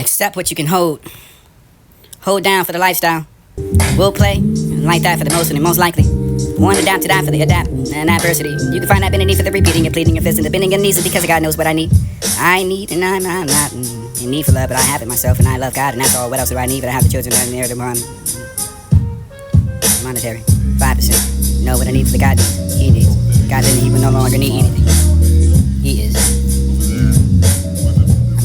Accept what you can hold. Hold down for the lifestyle. We'll play like that for the most and the most likely. One adapt to die for the adapt and adversity. You can find that beneath for the repeating and pleading your fist and the bending your knees is because God knows what I need. I need and I'm not in need for love, but I have it myself and I love God and that's all. What else do I need? But I have the children that are near the monetary 5%. Know what I need for the God needs. He needs. God didn't even no longer need anything. He is.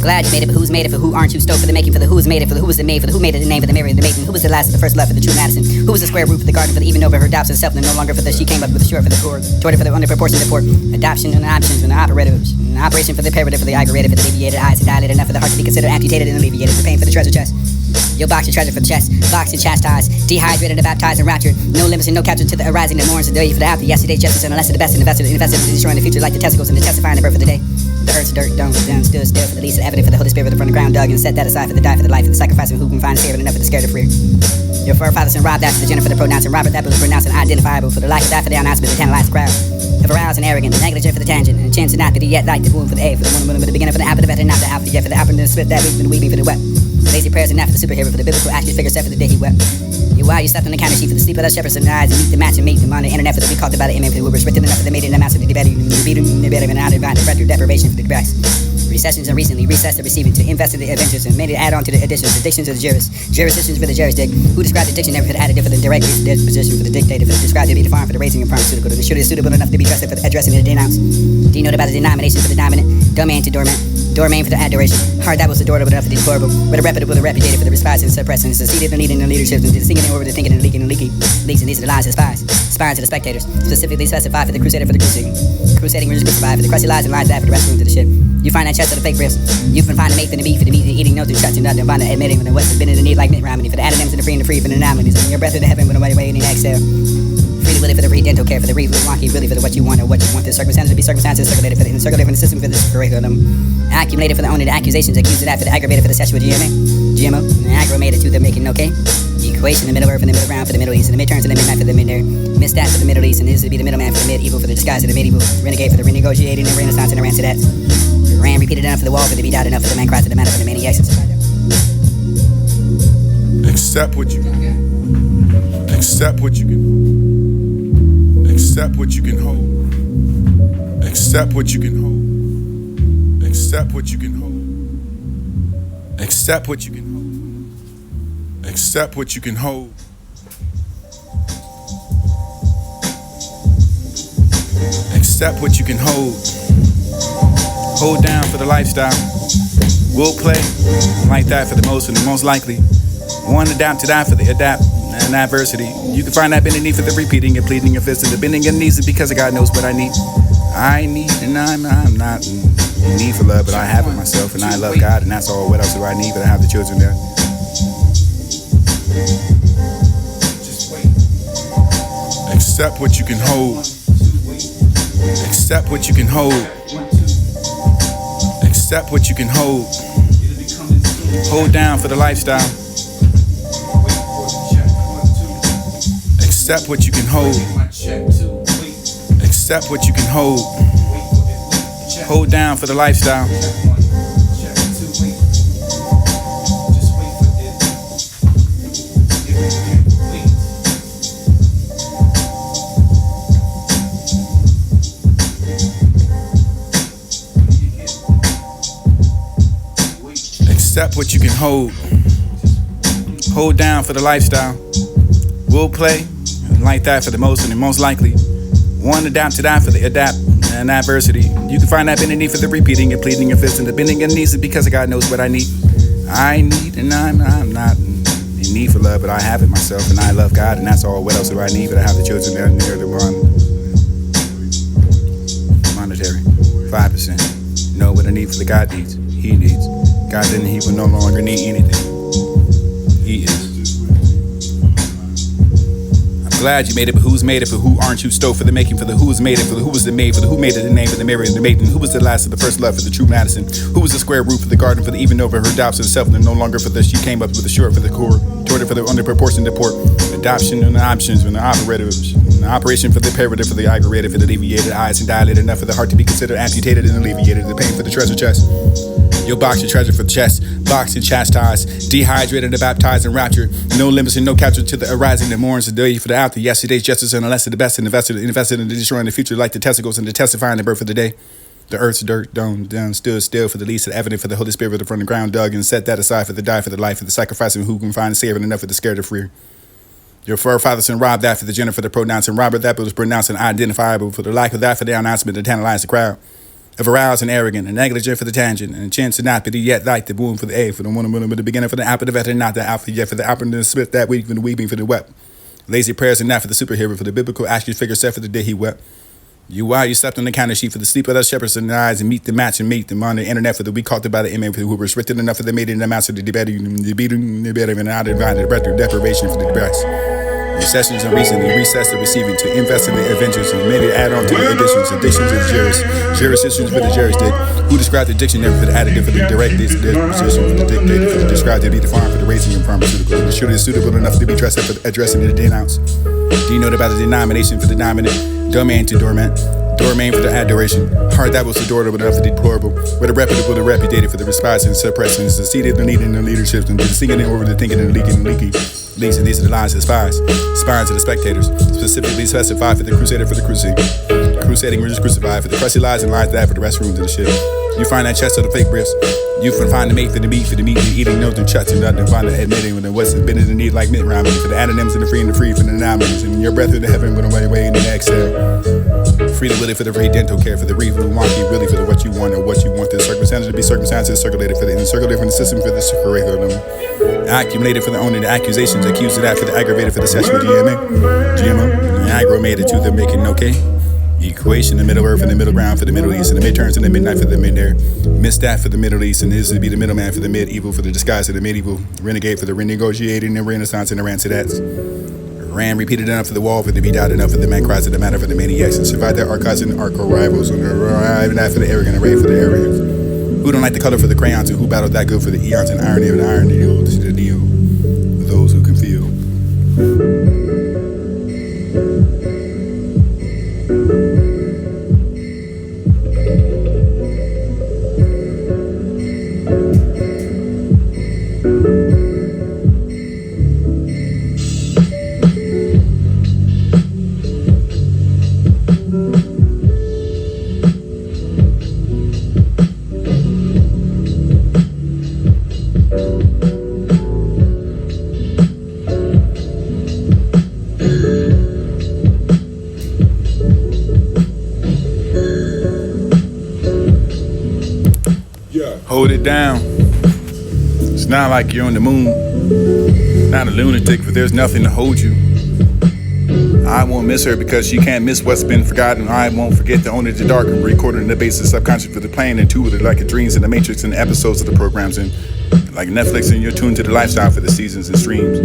Glad you made it, but who's made it for who aren't you? Stoked for the making, for the who's made it, for the who was the made, for the who made it, the name, for the mirror, the maiden. Who was the last of the first love, for the true Madison? Who was the square root for the garden, for the even over her doubts and self, and no longer for the she came up with the short, for the core, toward it, for the under proportion support, adoption and options, and the operatives, and operation for the imperative, for the aggravated, for the deviated eyes, and dilated enough for the heart to be considered amputated and alleviated, the pain for the treasure chest. You'll box your treasure for the chest, box and chastise, dehydrated and baptized and raptured. No limits and no capture to the arising that mourns the day for the after. Yesterday, justice and the less of the best and invested in destroying the future like the testicles and the testifying the birth of the day. The earth's dirt, down, stood still for the least evident for the Holy Spirit from the ground dug and set that aside for the die for the life for the sacrifice of who can find spirit enough for the scared of free. Your forefathers and robbed that for the Jennifer the pronounced and Robert that was pronounced and identifiable for the life of that for the announcement the tantalized crowd. The aroused and arrogant, the negligent for the tangent, and chance and not to the yet like the womb for the A, for the woman for the beginning, for the apple, the better, not the alpha, yet for the apple, and the spit that we've been weeping for the wet. Lazy prayers and not for the superhero, for the biblical action figure set for the day he wept. While you slept on the counter sheet for the sleep of the shepherds and eyes and meet the match and meet them on the internet for the be called about the image who were written enough for the maiden and the master of the better and the better and out of the breath deprivation for the device. Recessions and recently recessed the receiving to invest in the adventures and made it add on to the additions of the jurisdictions for the jurisdict, who described the dictionary for the additive for the direct disposition for the dictator, for the described to be the farm for the raising of pharmaceutical, the should is suitable enough to be trusted for the addressing the denounce. Denote about the denomination for the dominant, domain to dormant, domain for the adoration, hard that was adorable enough for the deplorable, but a reputable, the repudiated for the response and suppressing, succeeded in leading the leadership and singing over the thinking and leaking and leaking leaks, and these are the lies of the spies, spying to the spectators, specifically specified for the crusader for the crusading was crucified for the crusty lies and lies that for the rescuing to the ship. You find that chest of the fake ribs. You've been finding mate for the meat, eating no through trust and nothing, finding admitting when the what's been in the need like Mitt Romney, for the adonyms and the free for the anomalies, and your breath in the heaven when nobody waiting in exhale. Freely willing for the dental care, for the read, for the wonky, really for the what you want or what you want. The circumstances to be circumstances circulated for the circulated from the system for the curriculum. Accumulated for the owner, the accusations accused of that for the aggravated for the sexual GMO, and aggravated to the making okay. Equation, the middle earth and the middle ground for the Middle East, and the midterms and the midnight for the mid-air. Misstat for the Middle East, and this would be the middleman for the medieval, for the disguise of the medieval. Renegade for the renegotiating, the renaissance and the rancidats. Ran repeated enough for the wall for the beat out enough for the man cries to the matter for the many exits. Accept what you can. Accept what you can. Accept what you can hold. Accept what you can hold. Accept what you can hold. Accept what you can hold. Accept what you can hold. Accept what you can hold. Hold down for the lifestyle. We'll play like that for the most and the most likely. One adapt to die for the adapt and adversity. You can find that beneath for the repeating and pleading your fist and the bending your knees is because God knows what I need. I need and I'm not in need for love, but I have it myself and I love God and that's all. What else do I need? But I have the children there. Accept what you can hold. Accept what you can hold. Accept what you can hold. Hold down for the lifestyle. Accept what you can hold. Accept what you can hold. Hold down for the lifestyle. Accept what you can hold. Hold down for the lifestyle. We'll play like that for the most and the most likely. One adapt to die for the adapt and adversity. You can find that beneath for the repeating and pleading your fist and the bending your knees is because God knows what I need. I need and I'm not in need for love, but I have it myself and I love God and that's all. What else do I need? But I have the children there near the monetary 5%. Know what I need for the God needs. He needs. God didn't, he will no longer need anything. He is. I'm glad you made it, but who's made it? For who aren't you? Stove for the making, for the who's made it, for the who was the made, for the who made it, the name, for the mirror, the maiden. Who was the last of the first love, for the true Madison? Who was the square root for the garden, for the even over her doubts of self, and no longer for the she came up with the short for the core, toward it for the under proportion deport, adoption and the options, and the operatives, and the operation for the imperative, for the aggravated, for the deviated eyes, and dilated enough for the heart to be considered amputated and alleviated, the pain for the treasure chest. You'll box your treasure for the chest, box and chastise, dehydrated and baptized in rapture. No limits and no capture to the arising that mourns the day for the after. Yesterday's justice and the less of the best, and invested in the destroying the future like the testicles and the testifying the birth of the day. The earth's dirt down stood still for the least of the evidence for the Holy Spirit from the ground dug and set that aside for the die for the life for the sacrifice of who can find saving enough for the scared of free. Your forefathers and robbed that for the gender for the pronounce and Robert that was pronounced and identifiable for the lack of that for the announcement to tantalize the crowd. Of aroused and arrogant and negligent for the tangent and chance to not be yet like the womb for the A for the one with the beginning for the apple the veteran not the alpha yet for the apple and the spit that week for the weeping for the wept. Lazy prayers and not for the superhero for the biblical action figure set for the day he wept. You slept on the counter sheet for the sleep of the shepherds and eyes and meet the match and meet them on the internet for the weak caught by the inmate who were restricted enough for the maiden and the master the better and out of the breath of deprivation for the depressed. Recessions and recently recessed the receiving to invest in the adventures and maybe add on to the addictions of the jurisdictions for the jurisdict. Who described the dictionary for the additive for the direct disposition for the dictator for the described to be defined for the raising of pharmaceuticals. And the shooter is suitable enough to be dressed up for addressing the denounce. Do you know about the denomination for the dominant? Domain to dormant. Domain for the adoration. Heart that was adorable enough for the deplorable. Where the reputable, the repudiated for the response and suppression. The seat of the need and the leadership and the singing and over the thinking and leaking and leaky. Leaks and these are the lines of the spies. Spies to the spectators. Specifically specified for the crusader for the crusade. Crusading or just crucified for the crusty lies and lies that for the restrooms and the shit. You find that chest of the fake breasts. You find the mate for the meat the eating nose and chuts and nothing. Find the admitting when it wasn't been in the need like Mitt Romney for the adonyms and the free for the anomalies. And your breath in the heaven with a way in the exhale. Free to willy for the free dental care for the reef for the wonky really for the what you want or what you want the circumstances to be circumstances circulated for the circulated from the system for the curriculum. Accumulated for the owning the accusations accused of that for the aggravated for the sexual GMO and aggravated to the making okay. Equation, the middle earth and the middle ground for the Middle East, and the midterms and the midnight for the mid there. Missed that for the Middle East, and this would be the middleman for the medieval, for the disguise of the medieval. Renegade for the renegotiating, the renaissance and the rancid-ats. Ran repeated enough for the wall, for the beat out enough for the man cries of the matter for the maniacs, and survived their archives and arco rivals, and arriving that for the arrogant array for the arrogant. Who don't like the color for the crayons, and who battled that good for the eons and irony of the iron needle to the deal. For those who can feel. Hold it down. It's not like you're on the moon. Not a lunatic, but there's nothing to hold you. I won't miss her because she can't miss what's been forgotten. I won't forget the owner of the dark and recording the basis subconscious for the plane and two of it like a dreams in the matrix and the episodes of the programs and like Netflix and you're tuned to the lifestyle for the seasons and streams.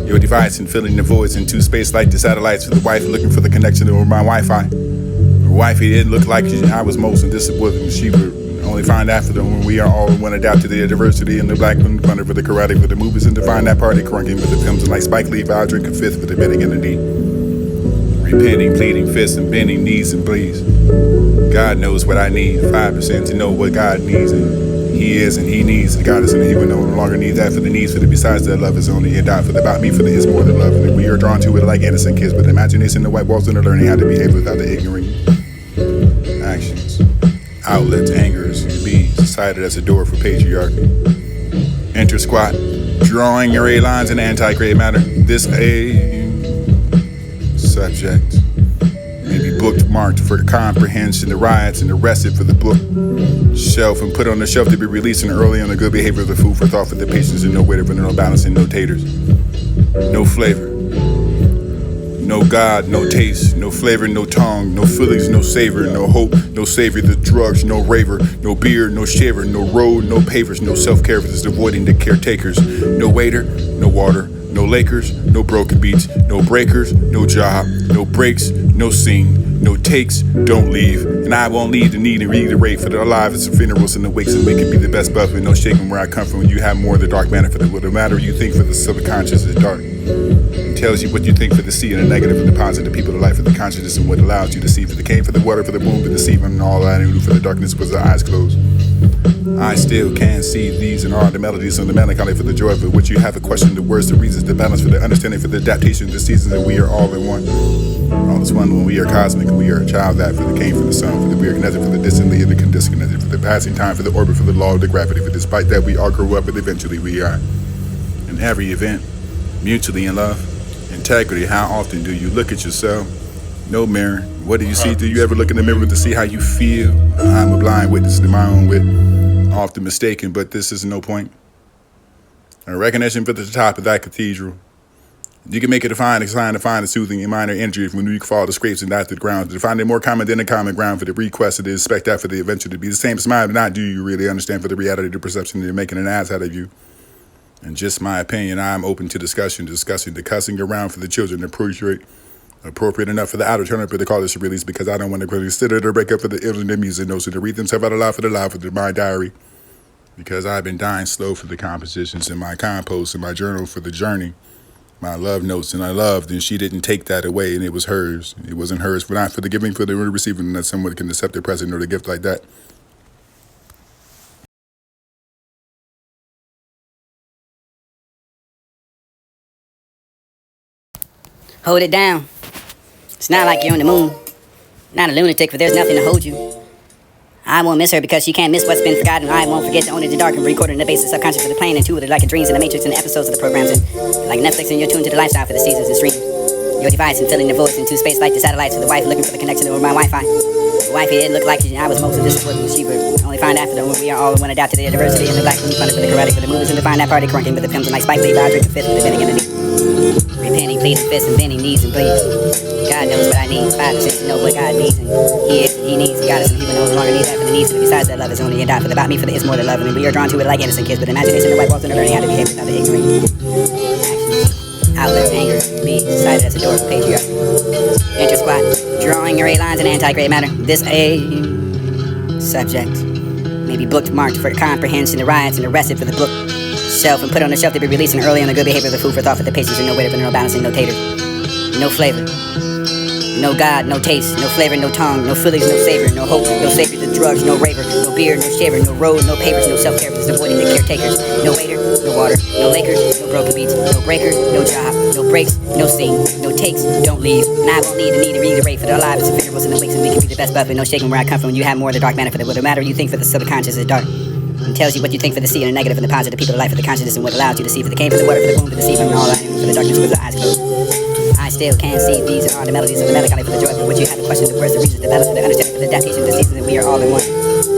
Your device and filling the voids in two space like the satellites for the wife looking for the connection over my Wi-Fi. Her wifey didn't look like I was most and this was she would only find after them when we are all one adapt to the diversity and the black one thunder for the karate for the movies and to find that party crunking with the films and like Spike Lee, I'll drink a fifth for the betting and the deed. Repenting, pleading, fists and bending knees and please. God knows what I need, 5% to know what God needs and He is and He needs the God is and He will no longer need that for the needs for the besides that love is only a dot for the about me for the is more than love and we are drawn to it like innocent kids with imagination the white walls and the learning how to behave without the ignorant actions. Outlets, angers, be cited as a door for patriarchy. Enter squat, drawing your A lines in anti-grade matter. This A subject may be bookmarked for the comprehension, the riots, and arrested for the book shelf and put on the shelf to be released and early on the good behavior of the food for thought for the patience and no waiter for no balance and no taters. No flavor. No God, no taste, no flavor, no tongue, no feelings, no savor, no hope, no savior, the drugs, no raver, no beer, no shaver, no road, no pavers, no self-care for this avoiding the caretakers, no waiter, no water, no Lakers, no broken beats, no breakers, no job, no breaks, no scene, no takes, don't leave, and I won't leave the need and reiterate for the alive and some funerals and the wakes and we can be the best buff and no shaking where I come from. You have more of the dark matter for the matter you think for the subconscious is dark. Tells you what you think for the sea and the negative for the positive, people, the life of the consciousness and what allows you to see for the cane, for the water, for the moon, for the sea, and all that I knew for the darkness was the eyes closed. I still can see these and all the melodies and the melancholy for the joy for which you have a question, the words, the reasons, the balance for the understanding, for the adaptation, the seasons, and we are all in one. All is one when we are cosmic and we are a child that for the came from the sun, for the we are connected, for the distantly and the disconnected, for the passing time, for the orbit, for the law of the gravity, for despite that we all grow up and eventually we are. In every event, mutually in love, integrity, how often do you look at yourself? No mirror. What do you see? Do you ever look in the mirror to see how you feel? I'm a blind witness to my own wit. Often mistaken, but this is no point. A recognition for the top of that cathedral. You can make it a fine sign to find a soothing and minor injury when you fall to scrapes and not to the ground. To find it more common than a common ground for the request, it is expect that for the adventure to be the same smile, but not do you really understand for the reality, the perception they're making an ass out of you. And just my opinion, I'm open to discussing the cussing around for the children, appropriate enough for the outer turn up of the call this release because I don't want to consider the breakup for the ill and the music notes to read themselves out aloud for my diary. Because I've been dying slow for the compositions in my compost, in my journal for the journey, my love notes, and I loved, and she didn't take that away, and it was hers. It wasn't hers, but not for the giving, for the receiving, that someone can accept a present or a gift like that. Hold it down. It's not like you're on the moon. Not a lunatic, for there's nothing to hold you. I won't miss her because she can't miss what's been forgotten. I won't forget to own it in the dark and record it in the basis subconscious of the plane intuitive like a dreams in the matrix and the episodes of the programs and like Netflix and you're tuned to the lifestyle for the seasons and streams. Your device and filling the voice into space like the satellites for the wife looking for the connection over my Wi-Fi. The wife it looked like I was most disappointed she would only find after when we are all one adapt to the diversity and the black moon funded for the karate for the movies and to find that party crunking but the films and like Spike Lee but I drink a fifth with the bending in the knee. Repenting, pleading, fists and bending knees and bleeds. God knows what I need. 5 to know what God needs and He is and He needs. God is and He will no longer need that for the needs. And besides that, love is only a dot for the about me for the is more than love. And we are drawn to it like innocent kids, but imagination, the white walls and learning how to behave without the ignorant actions. Outlet, anger, be decided as a door for patriarchy. Enter squat, drawing your 8 lines in anti-gray matter. This a subject may be bookmarked for comprehension, the riots and arrested for the book shelf and put on the shelf to be released and early on the good behavior of the food for thought for the patience and no waiter for no balancing, no tater, no flavor, no God, no taste, no flavor, no tongue, no feelings, no savor, no hope, no savior, the drugs, no raver, no beer, no shaver, no road, no papers, no self-care, avoiding the caretakers, no waiter, no water, no Lakers, no broken beats, no breakers, no job, no breaks, no scene, no takes, don't leave, and I won't need to reiterate for the lives and figurables and the wakes and we can be the best buffet, no shaking where I come from when you have more of the dark matter for the matter you think for the subconscious is dark. And tells you what you think for the sea and the negative and the positive, people of life for the consciousness and what allows you to see for the came for the water for the womb for the sea and all I am for the darkness with the eyes closed. I still can see these are all the melodies of the melancholy for the joy for which you have a question, the words, the reasons, the balance for the understanding for the adaptation, the seasons, and we are all in one.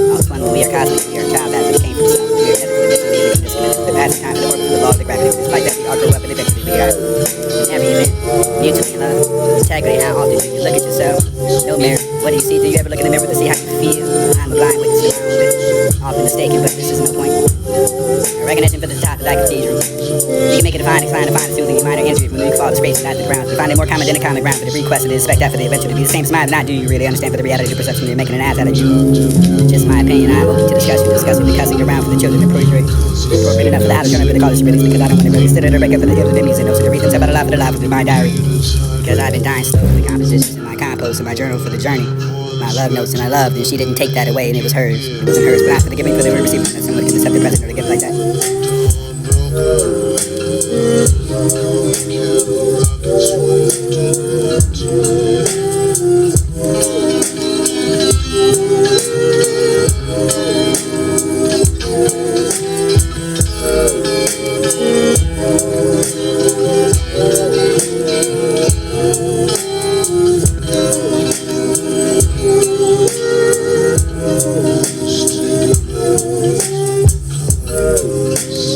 All is one when we are cosmic, we are a child that for the came from the sun, we are never for the distantly and the disconnected, for the passing time for the orbit for the law of the gravity, for despite that we all grow up and eventually we are. In every event, mutually in love, integrity, how often do you look at yourself? No mirror. What do you see? Do you ever look in the mirror to see how you feel? I'm a blind witness to my own wit. Often mistaken, but this is no point. A recognition for the top of that cathedral. You can make it a fine to find a soothing and minor injury when we fall to scrapes and not to the ground. You find it more common than a common ground for the request it is expect that for the adventure to be the same smile, but not do you really understand for the reality of the perception you're making an ass out of you. Just my opinion, I'm open to discussing the cussing around for the children appropriate enough for the outer turn up for the college release because I don't want to really sit at the break up for the ill and the music notes to read themselves out aloud for the life of my diary. Because I've been dying slow for the compositions in my compost and my journal for the journey. My love notes and I loved, and she didn't take that away, and it was hers. It wasn't hers, but not for the giving, for the receiving, and someone can accept the present or the gift like that.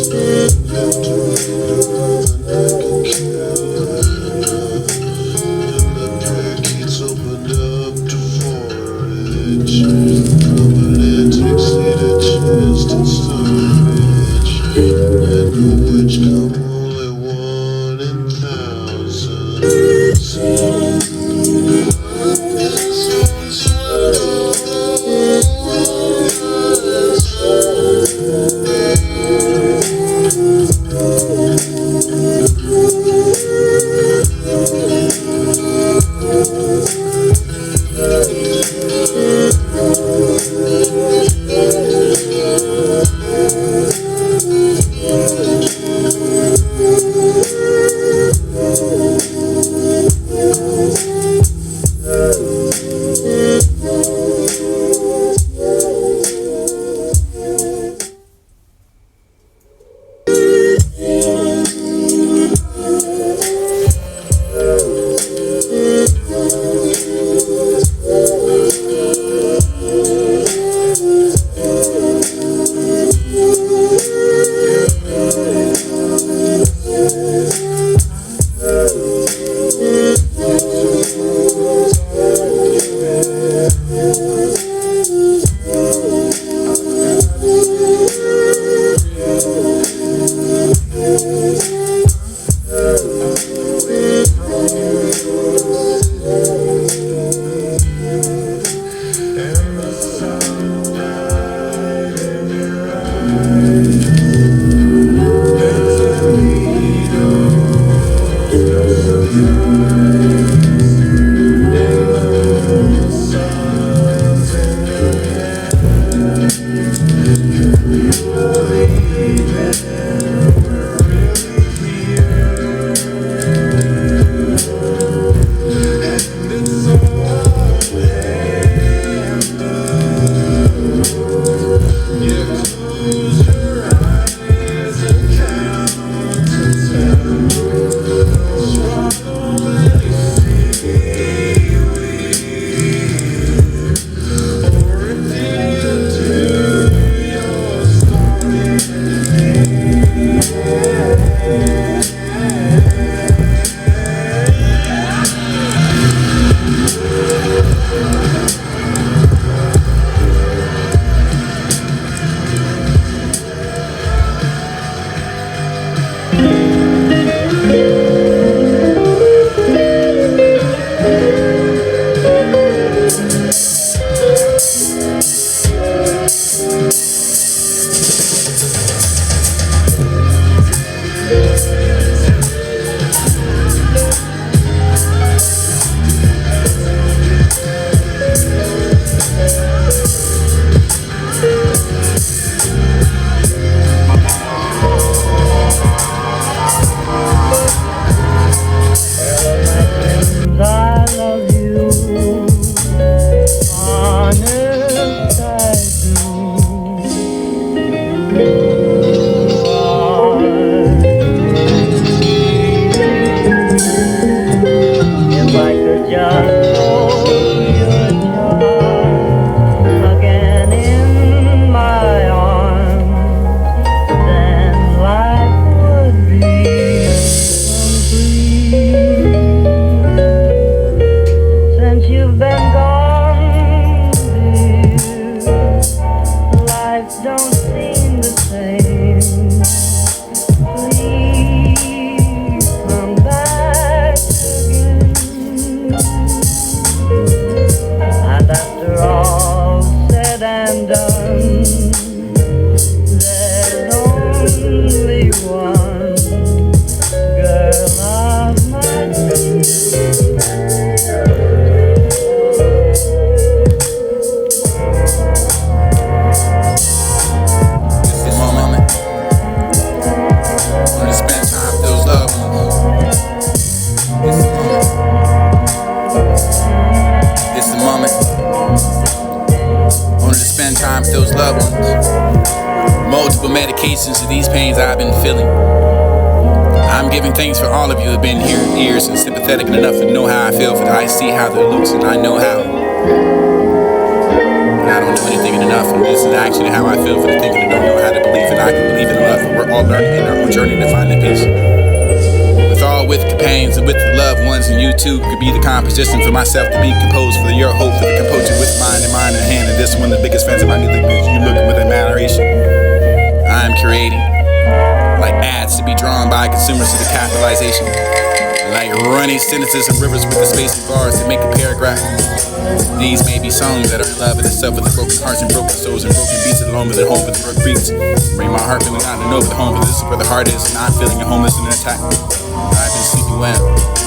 Still It's the moment. Wanted to spend time with those loved ones. Multiple medications to these pains I've been feeling. I'm giving thanks for all of you who have been here, ears and sympathetic enough to know how I feel, for I see how it looks and I know how. And I don't know anything enough, and this is actually how I feel for the thinking and don't know how to believe, and I can believe in love. We're all learning in our own journey to find the peace. With companions and with the loved ones, and you too could be the composition for myself to be composed for your hope, for the composer with mind in hand. And this one of the biggest fans of my music is you looking with admiration. I'm creating like ads to be drawn by consumers to the capitalization, like running sentences and rivers with the space and bars to make a paragraph. These may be songs that are in love with itself, with the broken hearts and broken souls and broken beats, along with the home with the broken beats. Bring my heart feeling out to know, but the home, but this is where the heart is, and I'm feeling homeless and attacked. I've been sleeping well.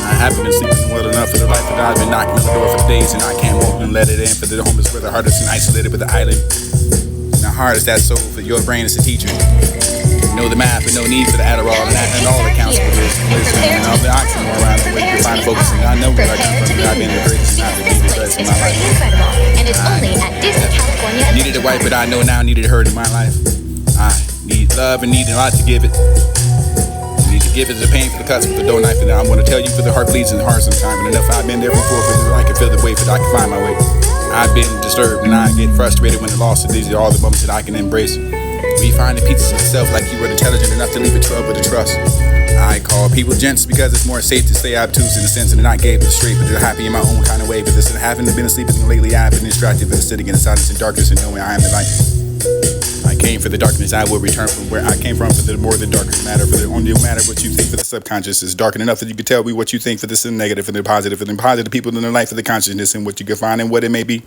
I haven't been sleeping well enough for the life that I've been knocking on the door for days, and I can't walk and let it in. For the home is where the heart is, and isolated with the island. And the heart is that soul, for your brain is the teacher. Know the math, but no need for the Adderall, and all the counts for this. And all the oxygen around the way you find focus. And I know where I come from, and I've been the greatest, and I've been the best in my life. And it's only at Disney California. Needed a wife, but I know now needed her in my life. I need love and need a lot to give it. Need to give it the pain for the cuts with the dough knife, and I'm gonna tell you for the heart bleeds and the heart sometimes. And enough I've been there before, for I can feel the way, for I can find my way. I've been disturbed and I get frustrated when the loss of these are all the moments that I can embrace. We find the pieces of self like you were intelligent enough to leave a trail with a trust. I call people gents because it's more safe to stay obtuse in a sense and not gave it straight, but they're happy in my own kind of way. But this haven't been asleep and lately I've been distracted, but sitting in the silence and darkness and knowing I am the light. I came for the darkness, I will return from where I came from, for the more than darker matter, for the only matter what you think, for the subconscious is dark enough that you can tell me what you think, for this is negative, for the positive people in their life, for the consciousness and what you can find and what it may be.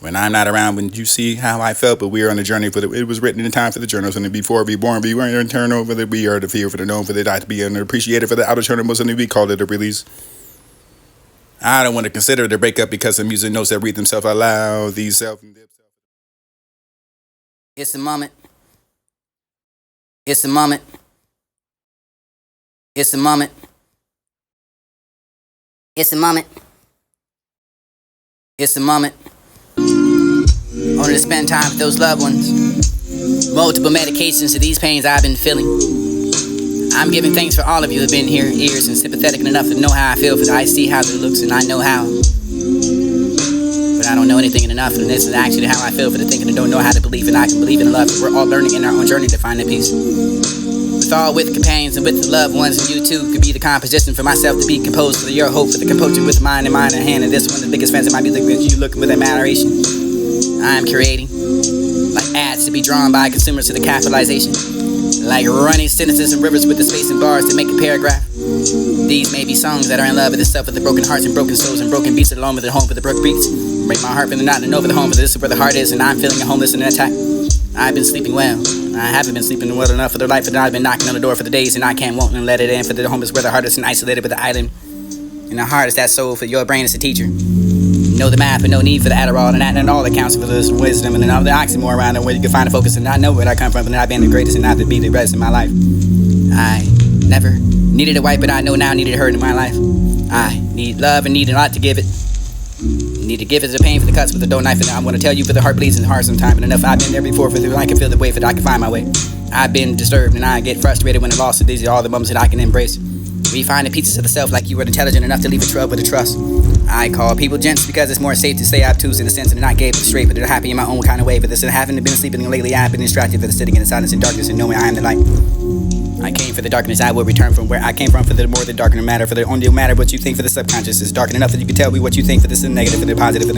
When I'm not around, when you see how I felt, but we are on a journey for it was written in time for the journals, and before we born, we were in eternal, for that we are the fear for the known, for the die to be underappreciated, for the outer journal, most of we call it a release. I don't want to consider the breakup because the music notes that read themselves out loud, these self and dip. It's the moment. It's the moment. It's the moment. It's the moment. It's the moment. I wanted to spend time with those loved ones. Multiple medications to these pains I've been feeling. I'm giving thanks for all of you who have been here, ears and sympathetic enough to know how I feel, for I see how it looks and I know how. But I don't know anything enough, and this is actually how I feel for the thinking and don't know how to believe, and I can believe in love. We're all learning in our own journey to find the peace. With companions and with the loved ones, and you too could be the composition for myself to be composed for your hope, for the composer with mind in hand. And this one of the biggest fans of my music is you looking with admiration. I'm creating like ads to be drawn by consumers to the capitalization, like running sentences and rivers with the space and bars to make a paragraph. These may be songs that are in love with itself, with the broken hearts and broken souls and broken beats, along with the home for the broken beats. Break my heart feeling not to know for the home, but this is where the heart is, and I'm feeling homeless and attacked. I've been sleeping well. I haven't been sleeping well enough for the life that I've been knocking on the door for the days, and I can't want and let it in. For the home is where the heart is, and isolated with the island. And the heart is that soul, for your brain is the teacher. Know the math, but no need for the Adderall, and all that counts for this wisdom, and then all the oxymoron around and where you can find the focus. And I know where I come from, and I've been the greatest, and not to be the rest of my life. I never needed a wife, but I know now I needed her in my life. I need love and need a lot to give it. Need to give it the pain for the cuts with the dough knife, and I'm gonna tell you for the heart bleeds and heart sometimes. And enough I've been there before, for I can feel the way, for I can find my way. I've been disturbed and I get frustrated when the loss of these are all the moments that I can embrace. We find the pieces of the self like you were intelligent enough to leave a trail with a trust. I call people gents because it's more safe to stay obtuse in a sense and not gave it straight, but they're happy in my own kind of way. But this haven't been sleeping lately, I've been distracted for the sitting in the silence and darkness and knowing I am the light. I came for the darkness, I will return from where I came from, for the more than darker matter, for the only matter what you think, for the subconscious is dark enough that you can tell me what you think, for this is negative, for the positive,